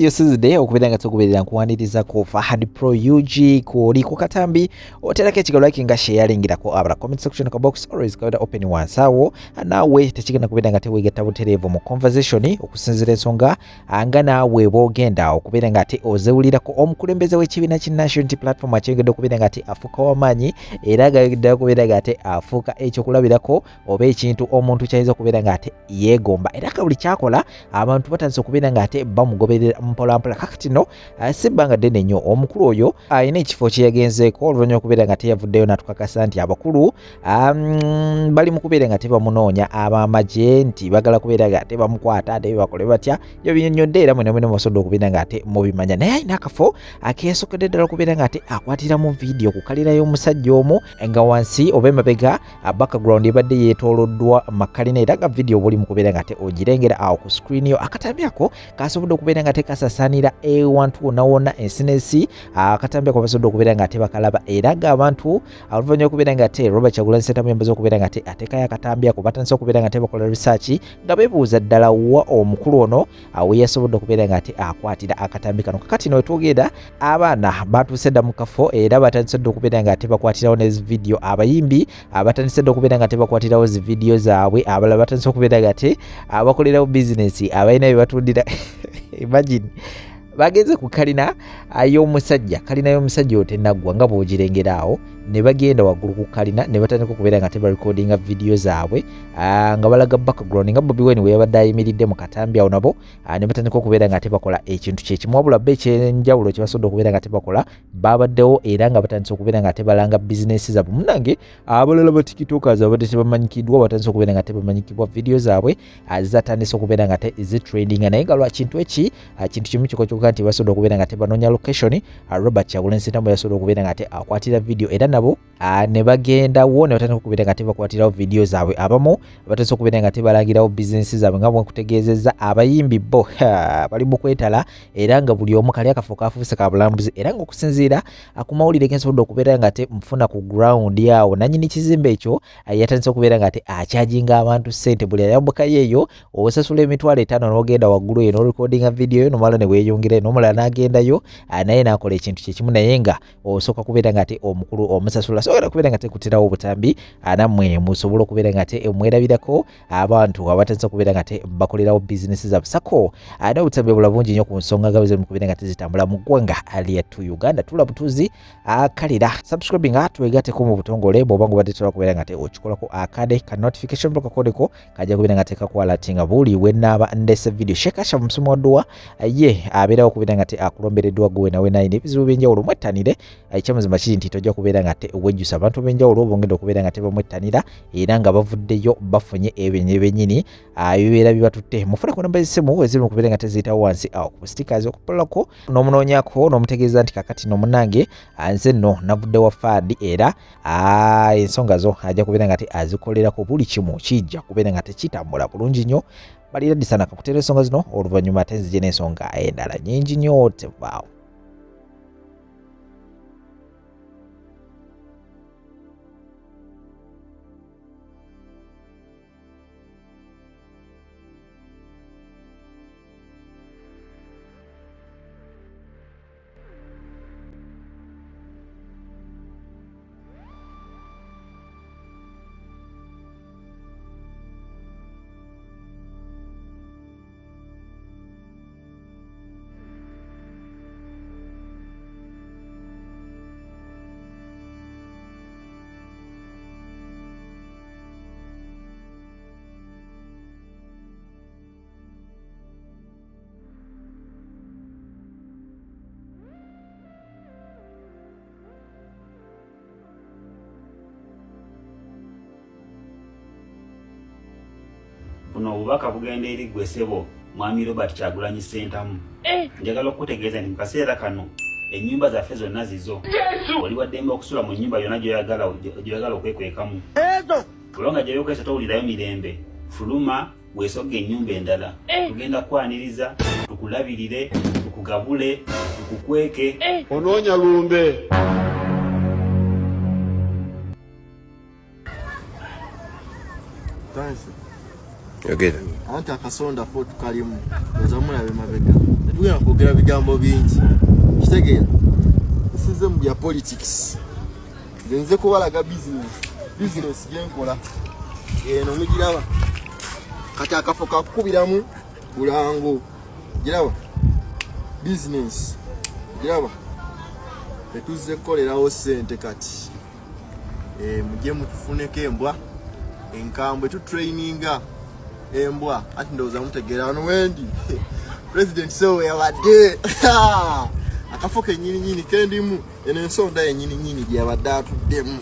yosizide okubeera nga tugoberera nkuwaniriza ku Fahad Pro UG kuli ku katambi oterako ekigalo like nga sharingirako abala comment section ka box always kaweda open wansawo nawe tekigenda kubeera nga teweegetta butereevu mu conversation okusinzira ensonga anga naawe bwogenda okubeera nga ate ozewulirako omukulembeze w'ekibiina ki National Unity Platform akyengedde okubeera nga ate afuuka w'amaanyi era agayogedde okubeera nga ate afuuka ekyokulabirako oba ekintu omuntu kyayinza okubeera nga ate yeegomba era ka buli kyakola abantu batandise okubeera nga ate bamugoberera mpolampola kakati no si bbanga ddene nnyo omukulu oyo ayina ekifo kye yagenzeeko oluvannyuma okubeera nga teyavuddeyo natukakasa nti abakulu bali mu kubeera nga tebamunoonya ab'amagye nti bagala kubeera nga ate bamukwata ate bakole batya yo binnyonnyodde era mwena mwena mubasobodde okubeera nga ate mubimanya naye ayina akafo akeesokedde ddala okubeera nga ate akwatiramu vidiyo kukalirayo omusajja omu nga wansi oba emabega background ebadde yeetooloddwa makalina era nga vidiyo buli mu kubeera nga ate ogirengera awo ku screen yo akatambi ako kasobodde okubeera nga ate kasasaanira ewantu wonna wonna ensi n'ensi akatambi ako basobodde okubeera nga ate bakalaba era ng'abantu oluvannyuma okubeera nga ate Robert Kyagulanyi Ssentamu yambaza okubeera nga ate atekayo akatambi ako batandise okubeera nga ate bakola research nga beebuuza ddala wa omukulu ono we yasobodde okubeera nga ate akwatira akatambi kano kakati no wetwogenda abaana batuuse dda mu kafo era batandise dda okubeera nga ate bakwatirawo ne vidiyo abayimbi batandise dda okubeera nga ate bakwatirawo zi vidiyo zaabwe abalala batandise okubeera nga ate bakolerawo bizinesi abalina bye batundira imagine bagenze ku kalina y'omusajja oyo tennaggwa nga bw'ogirengera awo ne bagenda waggulu ku kalina ne batandika okubeera nga tebarekodinga vidiyo zaabwe nga balaga background nga Bobi Wine we yabadde ayimiridde mu katambi awo nabo ne batandika okubeera nga tebakola ekintu kyekimu wabula be ekyenjawulo kye basobodde okubeera nga tebakola babaddewo era nga batandise okubeera nga tebalanga bizinesi zaabwe munange abalala ba tiktokers abadde tebamanyikiddwa batandise okubeera nga tebamanyikibwa vidiyo zaabwe zatandise okubeera nga zitrendinga naye nga lwa kintu eki kintu kimu kikokyuka nti basobodde okubeera nga tebanoonya location Robert Kyagulanyi Ssentamu yasobodde okubeera nga ate akwatira vidiyo era nabo ne bagendawo ne batandika okubeera nga tebakwatirawo vidiyo zaabwe abamu batandise okubeera nga tebalangirawo bizinesi zaabwe nga bwenkutegeezezza abayimbi bo bali mu kwetala era nga buli omu kali akafo kafuuse ka bulambuzi era nga okusinziira ku mawulire gensobodde okubeera nga ate mfuna ku ground yawo nannyini kizimbe ekyo yatandise okubeera nga ate akyajinga abantu ssente buli ayambukayo eyo osasula $50 n'ogenda waggulu eyo n'orekodinga vidiyo yo nomala ne weeyongera n'omulala n'agendayo naye n'akola ekintu kyekimu naye nga osooka kubeera nga ate omukulu omusasula sogera kubeera nga tekutirawo obutambi nammwe musobole okubeera nga ate mwerabirako abantu abatandise okubeera nga ate bakolerawo bizinesi zaabwe sako n'obutambi bula bungi nnyo ku nsonga nga bwe mu kubeera nga tezitambula mu ggwanga lyattu Uganda tula butuzi kalira subscribing twegateko mu butongole bw'oba nga obadde tosobola kubeera nga ate okikolako akade ka notification bell kakodeko kajja kubeera nga tekakwalatinga buli wennaaba ndese video shekasha musomo wa dduwa ye abeerawo okubeera nga ate akulombereddwa gwe nawe nayina ebizibu by'enjawulo mwettanire ekyamazima kiri nti tojja kubeera nga ate wejjusa abantu b'enjawulo bongenda okubeera nga ate bamwettanira era nga bavuddeyo bafunye ebyenye bennyini ebibeera bibatutte mufune ku namba z'essimu eziri mu kubeera nga teziyitawo wansi awo ku stickers okupulako n'omunoonyako n'omutegeeza nti kakati n'omunange nze nno navudde wa Fahad era ensonga zo ajja kubeera nga ate azikolerako buli kimu kijja kubeera nga ate kitambula bulungi nnyo balira disana kakutera ensonga zino oluvannyuma ate nzije n'ensonga endala nnyingi nnyo tevaawo. Buno obubaka bugenda eri ggwe ssebo mwami Robert Kyagulanyi Ssentamu. Njagala okutegeeza nti mu kaseera kano ennyumba zaffe zonna zizo. Oli waddembe okusula mu nnyumba yonna gy'oyagala okwekwekamu. Bulonga gy'oyokwesa towulirayo mirembe. Fuluma weesogga ennyumba endala. Tugenda kwaniriza, tukulabirire, tukugabule, tukukweke. Onoonya lumbe. Yogera. anti akasonda fo tukalimu ozamula be mabega netugenda kwogera bigambo bingi kitegeera nsize mu bya politics nze kubalaga business yenkola eno mugiraba kati akafo kakubiramu bulango giraba business giraba tetuze kolerawo sente kati mujye mutufuneko embwa enkambwe tu traininga embwa ati ndoza mutegeera wano wendi president so yabadde akafo kenyini kendimu eno ensonda yenyini gyabadde atuddemu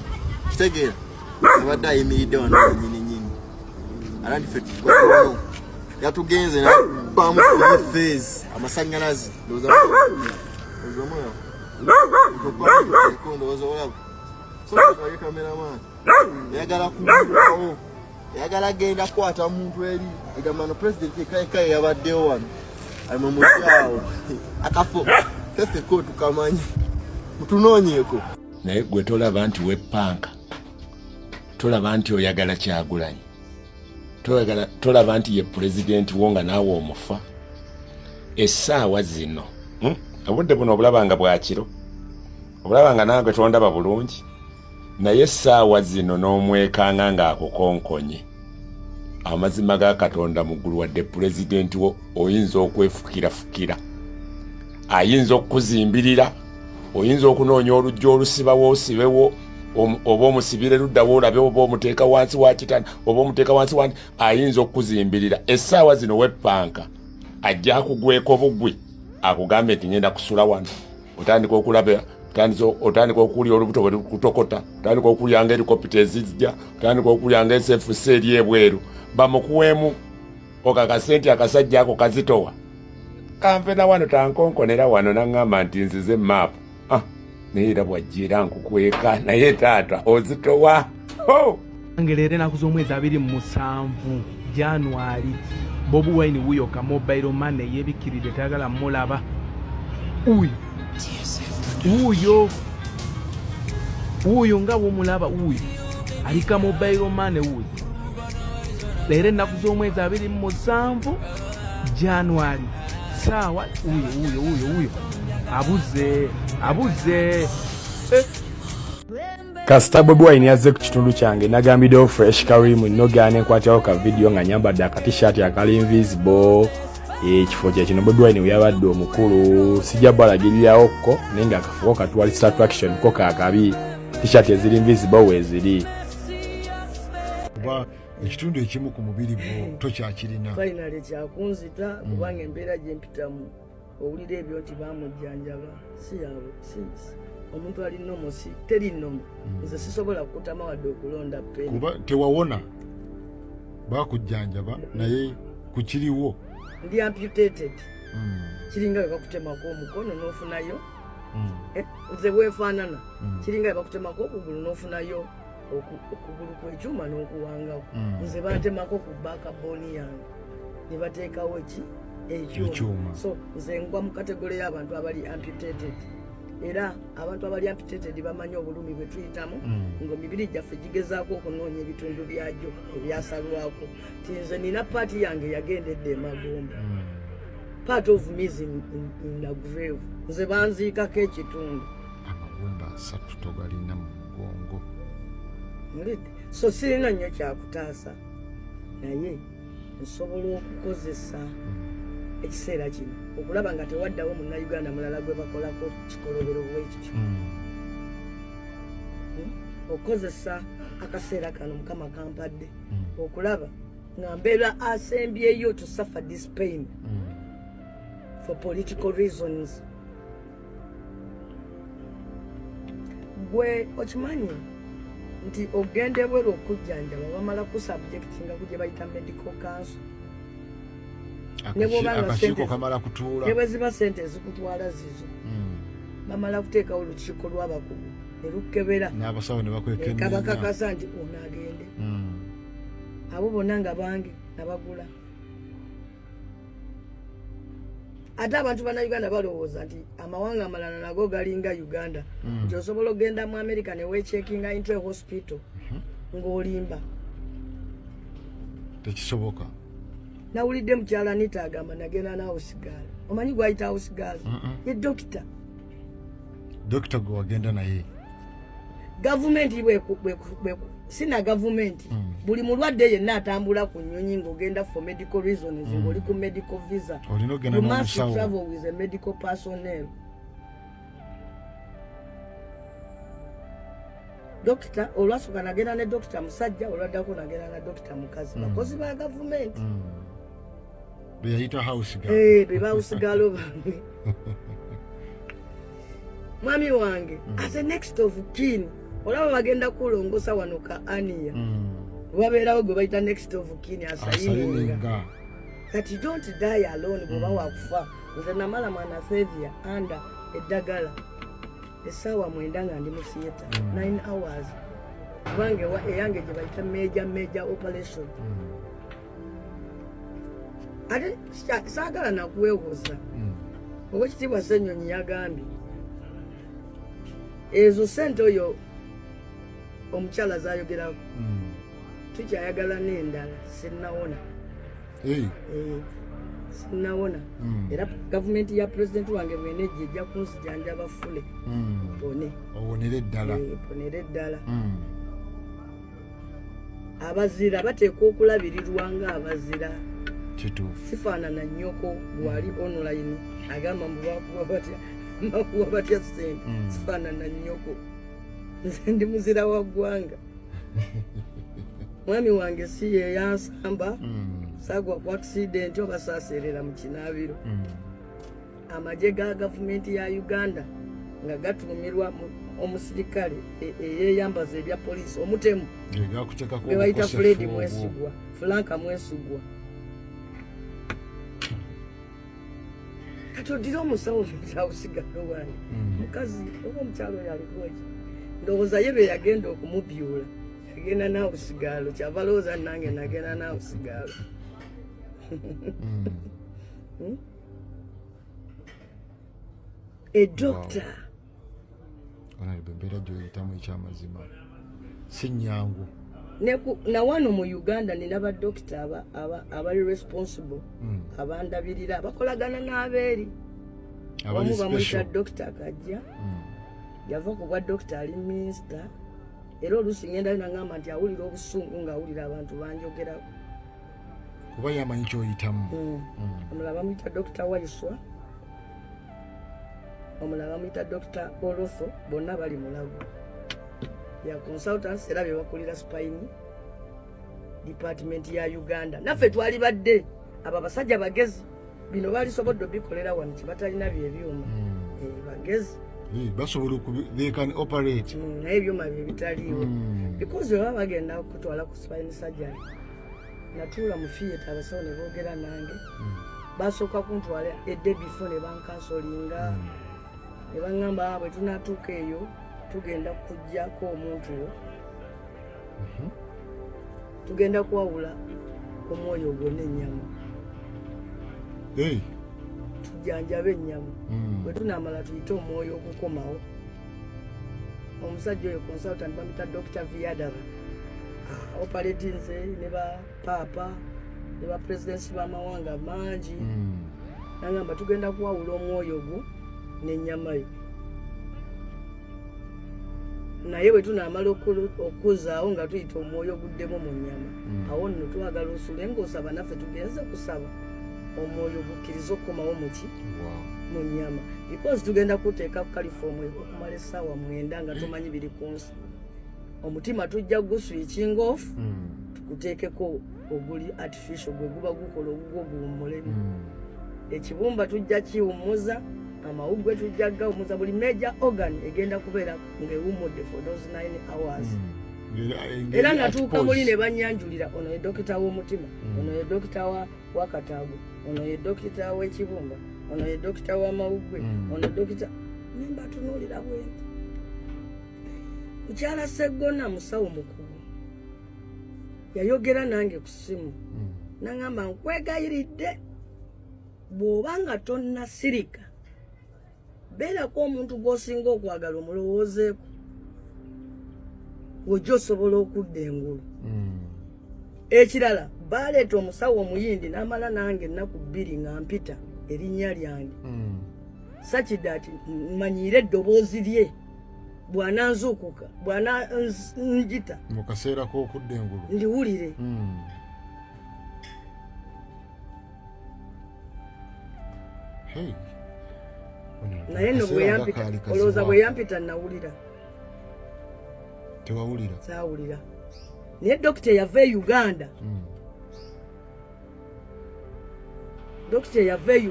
kitegeera yabadde ayimiridde wano nyini alandi feti kwano yatugenze na bamu phase amasanyalazi ndoza mwana ndoza olaba so kwa cameraman yagala kubawo yagala genda kwata muntu eri egamano president kai yabaddewo wano alimumujjawo akafo fefe ko tukamanya mutunoonyeko naye gwe tolaba nti wepanka tolaba nti oyagala Kyagulanyi tolaba nti ye president wonga naawe omufa essaawa zino obudde buno obulabanga bwakiro obulabanga nange tondaba bulungi naye essaawa zino n'omwekanga ng'akukonkonye amazima ga Katonda muggulu wadde pulezidenti wo oyinza okwefukirafukira ayinza okukuzimbirira oyinza okunoonya olujja olusiba woosibewo oba omusibire luddawo olabe oba omuteeka wansi wa kitanda oba omuteeka wansi wandi ayinza okukuzimbirira essaawa zino wepanka ajja akugweko bugwi akugambe nti ngenda kusula wano otandika okulaba otandika okulya olubuto bwe kutokota otandika okulyanga helikopita ezijja otandika okulyanga SFC eri ebweru bamukuweemu okakasente akasajja ako kazitowa kampena wano tankonkonera wano naŋŋamba nti nzize maapu naye era bwajjira nkukweka naye taata ozitowa Angelere enaku z'omwezi 27 January Bobi Wine wuyo ka mobile money yebikiride tagala mulaba uyo nga womulaba uyo alika mobile money uyo lero enaku z'omwezi 27 January sawa uyo abuze Kasita Bobi Wine yazze ku kitundu kyange nagambiddewo Fresh Karim nnogaana enkwatirawo ka video nga nyambadde akatishaati akali invisible ekifo kye kino Bobi Wine yabadde omukulu sijja balagirirawo ko naye nga akafuko katwalisa attraction ko kaakabi t-shirt eziri invisible weeziri kuba ekitundu ekimu ku mubiri gwo tokyakirina finally kyakunzita kubanga embeera gye mpitamu owulira ebyo nti baamujjanjaba si yaabo omuntu ali nomo si teri nomo nze sisobola kukutama wadde okulonda peni kuba tewawona bakujjanjaba naye kukiriwo ndi amputated kiringa bakutemako omukono n'ofunayo nze weefaanana kiringa bakutemako okugulu n'ofunayo okugulu kw'ekyuma n'okuwangawo nze bantemako ku backbone yange ne bateekawo ekyuma so nze ngwa mu kategole y'abantu abali amputated era abantu abali amputated bamanyi obulumi bwe tuyitamu ng'emibiri gyaffe gigezaako okunoonya ebitundu byagyo ebyasalwako ti nze nina paati yange yagendedde emagomba part of me is in the grave nze banziikako ekitundu amagomba 3 togalina mu mugongo so sirina nnyo kyakutaasa naye nsobola okukozesa ekiseera kino okulaba nga tewaddawo munnayuganda mulala gwe bakolako kikolobero bwekityo okozesa akaseera kano mukama kampadde okulaba nga mbeera asembyeyo to suffer this pain for political reasons gwe okimanyi nti ogende bwera okujjanjaba bamala ku subjectinga ku gye bayita medical council akakiiko kamala kutuula ne bwe ziba sente ezikutwala zizo bamala kuteekawo olukiiko lw'abakugu ne lukebera n'abasawo ne bakweka kabakakasa nti ono agende abo bonna nga bange nabagula ate abantu bannayuganda balowooza nti amawanga amalala nago galinga Uganda nti osobola okgenda mu America ne weechekinga into a hospital ng'olimba tekisoboka nawulidde mukyala Anita agamba nagenda na house girl. Omanyi gwayita house girl? Ye doctor. Doctor gwe wagenda naye. Gavumenti sina gavumenti. Buli mulwadde yenna atambula ku nnyonyi ng'ogenda for medical reasons ng'oli ku medical visa. Olina ogenda You must n'omusawo. travel with a medical personnel. Doctor, olwasooka nagenda ne doctor musajja, olwaddako nagenda na doctor mukazi. Bakozi ba gavumenti. Beyayita house girl. Be house girl bange. Mwami wange, as a next of kin, olaba bagenda kulongosa wano ka Ania. Wabeerawo gwe bayita next of kin asayininga. That you don't die alone bw'oba wakufa. Nze namala mwana Savia anda eddagala. Essaawa 9 nga ndi mu theatre. 9 hours. Kubange eyange gye bayita major operation. Ate saagala nakuweewoza. Oweekitiibwa Ssenyonyi yagambye ezo ssente oyo omukyala z'ayogerako tukyayagala n'endala sinnawona sinnawona era gavumenti ya pulezidenti wange mwenejja ejja kunsijanjaba fule pone owonere eddala ponera eddala abazira bateekwa okulabirirwa ng'abazira kituufu sifaanana nnyoko bwali online agamba mbakuwa batya ssente sifaanana nnyoko nze ndi muzira wa ggwanga mwami wange si ye yansamba saagwa ku accident oba saaseerera mu kinaabiro amagye ga gavumenti ya Uganda nga gatuumirwa omusirikale eyeeyambaza ebya poliisi omutemu gwe bayita Fred Mwesigwa Franka Mwesigwa katodire omusawo awusigalo wange mukazi oba omukyalo yalikuweki ndowooza ye be yagenda okumubyula yagenda naawe sigaalo kyava lowooza nange nagenda naawe sigaalo edokita embeera gyoyitamu ekyamazima si nnyangu na wano mu Uganda nina badokita abali responsible abandabirira bakolagana n'abeeri omu bamuyita dokita Kajja yava ku bwa dokita ali minisita era oluusi ngenda nagamba nti awulira obusungu ng'awulira abantu banjogerako kuba yamanyi kyoyitamu omulala bamuyita dokita Waiswa omulala bamuyita dokita Olotho bonna bali mulago ya consultants era bebakulira spine department ya Uganda naffe twali badde aba basajja bagezi bino bali sobodde bikolera wano kibatalina byebyuma bagezi basobola they can operate naye ebyuma bitaliiwo because baba bagenda okutwala ku spine surgery natuula mu theatre abasawo ne boogera nange basooka kuntwala edde before ne bankansolinga ne baŋŋamba bwe tunaatuuka eyo tugenda kujjako omuntu wo tugenda kwawula omwoyo gwo n'ennyama tujjanjaba ennyama bwe tunaamala tuyite omwoyo okukomawo omusajja oyo consultant bamita Dr. Viadara operatinze ne ba paapa ne ba presidensi b'amawanga mangi nagamba tugenda kwawula omwoyo gwo n'ennyama yo naye bwe tunaamala okuzaawo nga tuyita omwoyo oguddemu mu nnyama awo nno twagala osule ng'osaba naffe tugenze kusaba omwoyo gukkiriza okukomawo muki mu nnyama because tugenda kuteeka ku kalifomu okumala essaawa 9 nga tumanyi biri ku nsi omutima tujja guswitching off tukuteekeko oguli artificial gwe guba gukola ogugwo guwummulemu ekibumba tujja kiwummuza amawuggwe tujja gawummuza buli major organ egenda kubeera ng'ewummudde for those 9 hours era natuuka muli ne banyanjulira ono ye dokita w'omutima ono ye dokita wa Kataago ono ye dokita w'ekibumba ono ye dokita w'amawuggwe ono dokita nemba tunuulira bwenti mukyala Sseggona musawo mukugu yayogera nange ku ssimu nagamba nkwegayiridde bw'oba nga tonna sirika beerako omuntu gw'osinga okwagala omulowoozeeko wojja osobola okudda engulu ekirala baleeta omusawo omuyindi n'amala nange ennaku 2 nga mpita erinnya lyange sakidati mmanyiire eddoboozi lye bw'ananzuukuka bw'ananjita mu kaseera k'okudda engulu ndiwulire naye nno olowooza bwe yampita nawulira tewawulira saawulira naye dokita yava e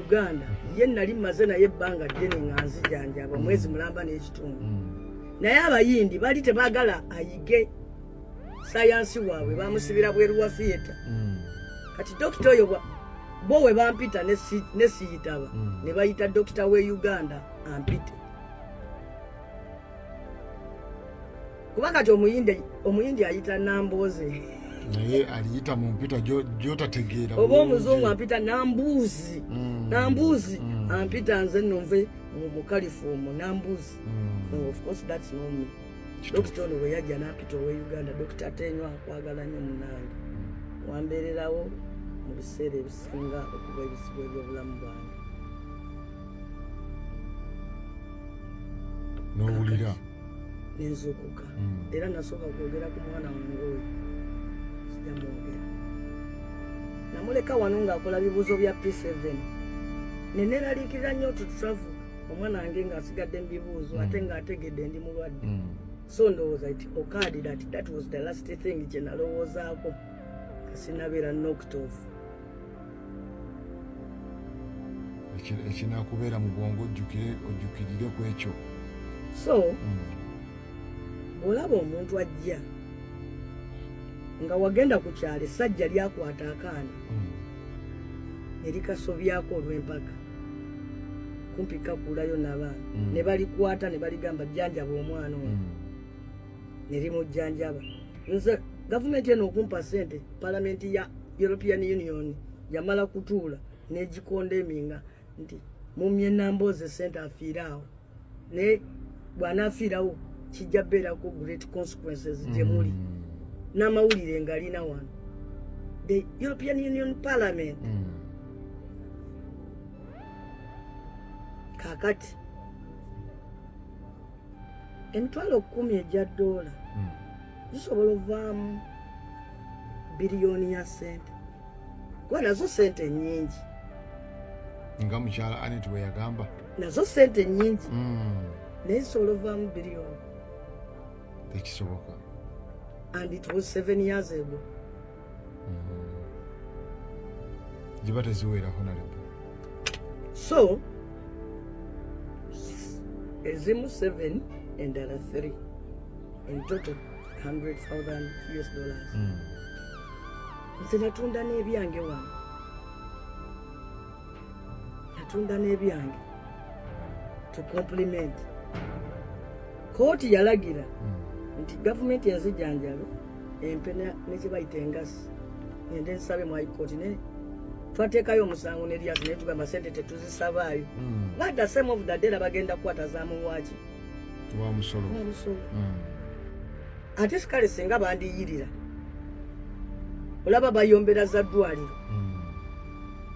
Uganda ye nali mmaze naye ebbanga ddene nga nzijanjaba mwezi mulamba n'ekitundu naye abayindi baali tebaagala ayige sayansi waabwe bamusibira bweru wa theatre kati dokita oyo bo we bampita ne siyitaba ne bayita dokita w'e Uganda ampite kuba kati omuyindi ayita Nambooze naye aliyita mu mpita gy'otategeera oba omuzungu ampita Nambuuzi ampita nze nno nve mu California Nambuuzi of course that's not me dokita ono bwe yajja n'ampita ow'e Uganda dokita atenywa akwagala nnyo munange wambeererawo mu biseera ebisinga okuba ebizibu ebyobulamu bwange n'owulira nenzuukuka era nasooka kwogera ku mwana wange oyo sijamwogera namuleka wano ng'akola bibuuzo bya P7 neneeraliikirira nnyo tututavu omwana wange ng'asigadde mu bibuuzo ate ng'ategedde ndi mulwadde so ndowooza nti okaadi that was the last thing kye nalowoozaako kasinabeera knocked off ekinakubeera mu bwongo ojjukirire ku ekyo so bw'olaba omuntu ajja nga wagenda ku kyalo essajja lyakwata akaana ne likasobyako olw'empaka kumpi kaggulayo n'abaana ne balikwata ne baligamba jjanjaba omwana oyo ne limujjanjaba nze gavumenti eno okumpa ssente palamenti ya European Union yamala kutuula n'egikondeminga nti mumye Nambooze ssente afiire awo naye bw'anaafiirawo kijja beerako great consequences gye muli n'amawulire ng'alina wano the European Union Parliament kaakati $10,000 ejja $, zisobola ovaamu biliyoni ya ssente kuba nazo ssente nnyingi nga mukyala Anet bwe yagamba nazo ssente nnyingi naye zisobola ovaamu biliyoni tekisoboka and it was 7 years ago ziba teziwera honorable so ezimu 7 endala 3 in total $100,000 nze natunda n'ebyange wano natunda n'ebyange to compliment kooti yalagira nti gavumenti enzijanjabe empe nekibayita engasi ngende nsabe mu high court ne twateekayo omusango ne lyasi naye tugamba sente tetuzisabaayo but the same of the day bagenda kukwata zaamuwaaki wa musolo ate sikale singa bandiyirira olaba bayombera za ddwaliro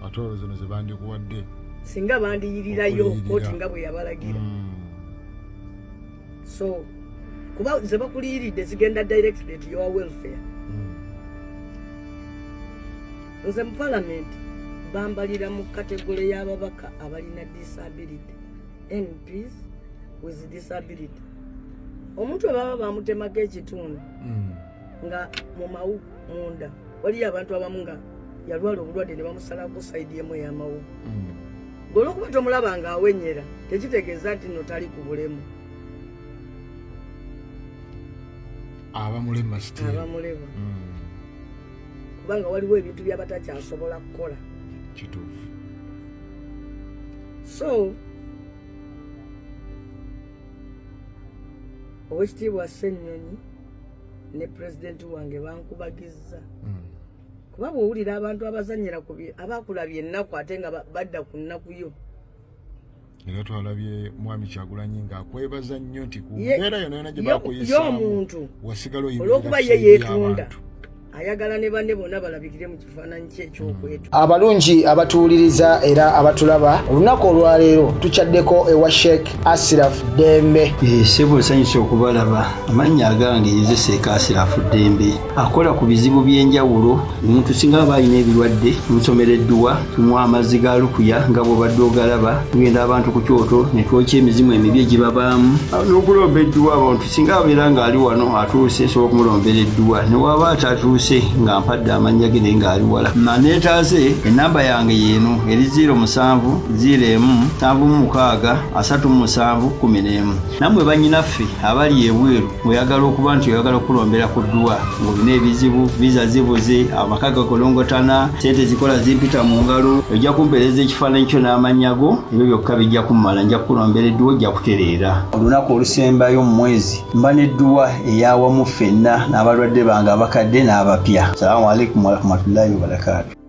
ate olwo zino ze bandikuwadde singa bandiyirirayo kooti nga bwe yabalagira so kuba ze bakuliyiridde zigenda directly to your welfare nze mu parliament bambalira mu kategole y'ababaka abalina disability MPs with disability omuntu baba bamutemako ekitundu nga mu mawu munda waliyo abantu abamu nga yalwala obulwadde ne bamusalako sayidi emu ey'amawu olw'okuba tomulaba nga awenyera tekitegeeza nti no tali ku bulemu abamulema abamulema kubanga waliwo ebintu byabatakyasobola kukola kituufu so owekitiibwa Ssennyonyi ne pulezidenti wange bankubagizza kuba bw'owulira abantu abazannyira ku abakulabye ennaku ate nga badda ku nnaku yo era twalabye mwami Kyagulanyi ng'akwebaza nnyo nti ku mbeera yonna yonna gye bakuyisaamu y'omuntu wasigala olw'okuba ye yeetunda ayagala ne banne bonna balabikire mu kifaananyi kye ekyokwetu. Abalungi abatuwuliriza era abatulaba, olunaku olwaleero tukyaddeko ewa Sheikh Ashraf Dembe. Sebo nsanyusa okubalaba. Amannya agange nze Sheikh Ashraf Dembe. Akola ku bizibu by'enjawulo. Omuntu singa aba alina ebirwadde musomereddwa, tumuwa amazzi ga lukuya nga bw'obadde ogalaba, tugenda abantu ku kyoto ne twokya emizimu emibi egibabaamu. N'okulomba edduwa abantu singa abeera ng'ali wano atuuse sobola okumulombera edduwa, ne waba atatuuse nga mpadde amannya ge naye ng'ali wala. Neetaaze ennamba yange yeeno eri 07 01 76 37 11. Nammwe bannyinaffe abali ebweru oyagala okuba nti oyagala okulombera ku dduwa ng'olina ebizibu viza zibuze amaka gakolongotana sente zikola zimpita mu ngalo ojja kumpeereza ekifaananyi kyo n'amannya go ebyo byokka bijja kummala nja kukulombera edduwa ojja kutereera. Olunaku olusembayo mu mwezi mba n'edduwa ey'awamu ffenna n'abalwadde bange abakadde n'abapya. Salaamu alaikum warahmatullahi wabarakatuh.